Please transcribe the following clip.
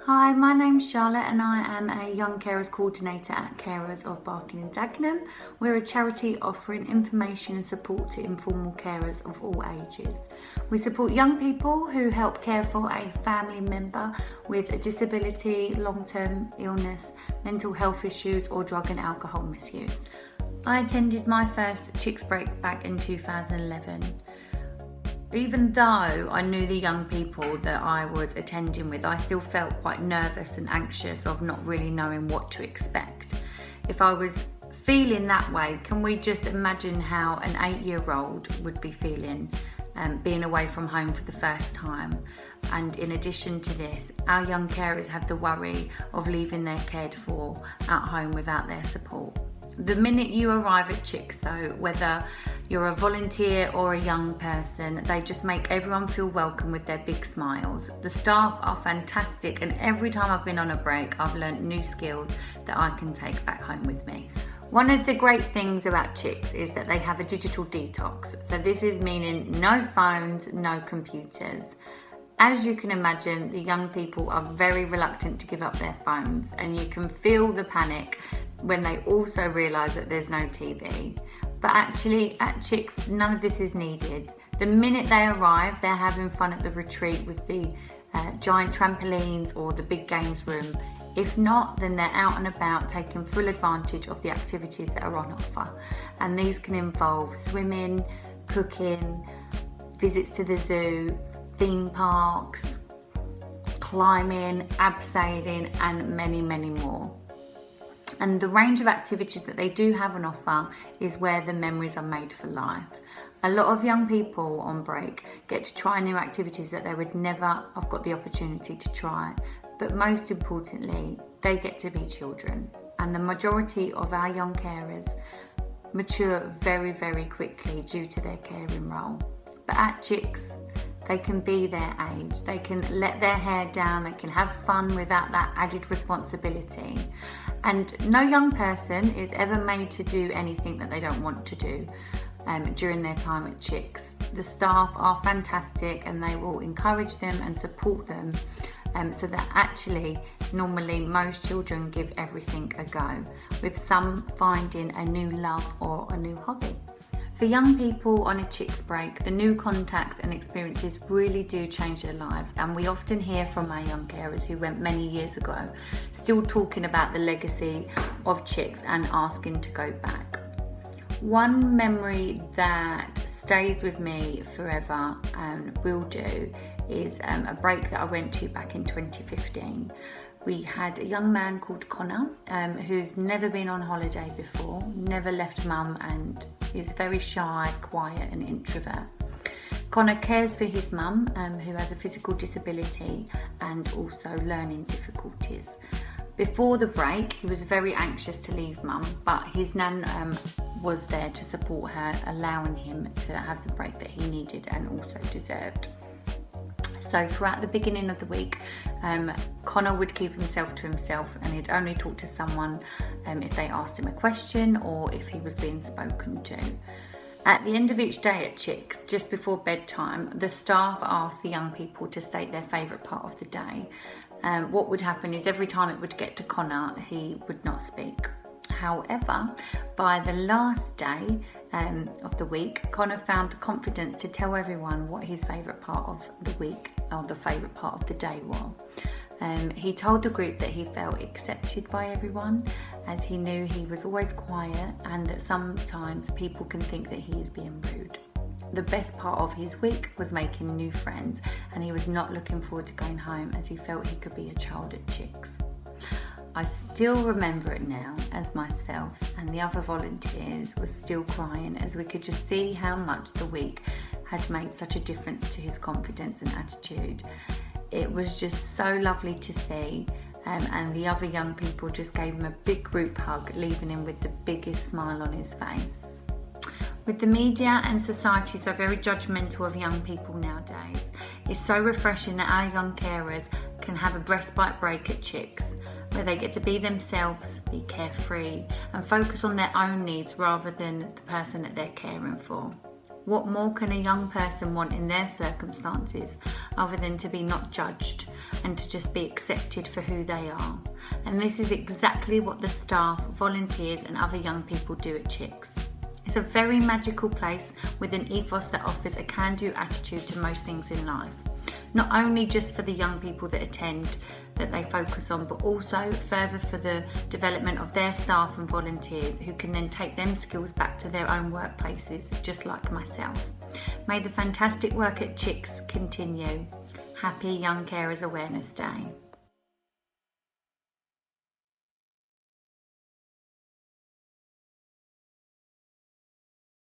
Hi, my name's Charlotte and I am a Young Carers Coordinator at Carers of Barking Dagenham. We're a charity offering information and support to informal carers of all ages. We support young people who help care for a family member with a disability, long-term illness, mental health issues or drug and alcohol misuse. I attended my first Chicks Break back in 2011. Even though I knew the young people that I was attending with, I still felt quite nervous and anxious of not really knowing what to expect. If I was feeling that way, can we just imagine how an 8-year-old would be feeling being away from home for the first time? And in addition to this, our young carers have the worry of leaving their cared for at home without their support. The minute you arrive at Chicks though, whether you're a volunteer or a young person, they just make everyone feel welcome with their big smiles. The staff are fantastic, and every time I've been on a break, I've learnt new skills that I can take back home with me. One of the great things about Chicks is that they have a digital detox. So this is meaning no phones, no computers. As you can imagine, the young people are very reluctant to give up their phones, and you can feel the panic when they also realise that there's no TV. But actually at Chicks, none of this is needed. The minute they arrive, they're having fun at the retreat with the giant trampolines or the big games room. If not, then they're out and about taking full advantage of the activities that are on offer. And these can involve swimming, cooking, visits to the zoo, theme parks, climbing, abseiling, and many, many more. And the range of activities that they do have on offer is where the memories are made for life. A lot of young people on break get to try new activities that they would never have got the opportunity to try. But most importantly, they get to be children. And the majority of our young carers mature very, very quickly due to their caring role. But at Chicks, they can be their age, they can let their hair down, they can have fun without that added responsibility. And no young person is ever made to do anything that they don't want to do during their time at Chicks. The staff are fantastic and they will encourage them and support them so that actually normally most children give everything a go, with some finding a new love or a new hobby. For young people on a Chicks break, the new contacts and experiences really do change their lives, and we often hear from our young carers who went many years ago still talking about the legacy of Chicks and asking to go back. One memory that stays with me forever and will do is a break that I went to back in 2015. We had a young man called Connor who's never been on holiday before, never left mum, and is very shy, quiet and introvert. Connor cares for his mum who has a physical disability and also learning difficulties. Before the break, he was very anxious to leave mum, but his nan was there to support her, allowing him to have the break that he needed and also deserved. So throughout the beginning of the week, Connor would keep himself to himself, and he'd only talk to someone if they asked him a question or if he was being spoken to. At the end of each day at Chicks, just before bedtime, the staff asked the young people to state their favourite part of the day. What would happen is every time it would get to Connor, he would not speak. However, by the last day of the week, Connor found the confidence to tell everyone what his favourite part of the week or the favourite part of the day was. He told the group that he felt accepted by everyone, as he knew he was always quiet and that sometimes people can think that he is being rude. The best part of his week was making new friends, and he was not looking forward to going home as he felt he could be a child at Chicks. I still remember it now, as myself and the other volunteers were still crying as we could just see how much the week had made such a difference to his confidence and attitude. It was just so lovely to see, and the other young people just gave him a big group hug, leaving him with the biggest smile on his face. With the media and society so very judgmental of young people nowadays, it's so refreshing that our young carers can have a respite break at Chicks, where they get to be themselves, be carefree and focus on their own needs rather than the person that they're caring for. What more can a young person want in their circumstances other than to be not judged and to just be accepted for who they are? And this is exactly what the staff, volunteers and other young people do at Chicks. It's a very magical place with an ethos that offers a can-do attitude to most things in life. Not only just for the young people that attend that they focus on, but also further for the development of their staff and volunteers who can then take them skills back to their own workplaces, just like myself. May the fantastic work at Chicks continue. Happy Young Carers Awareness Day.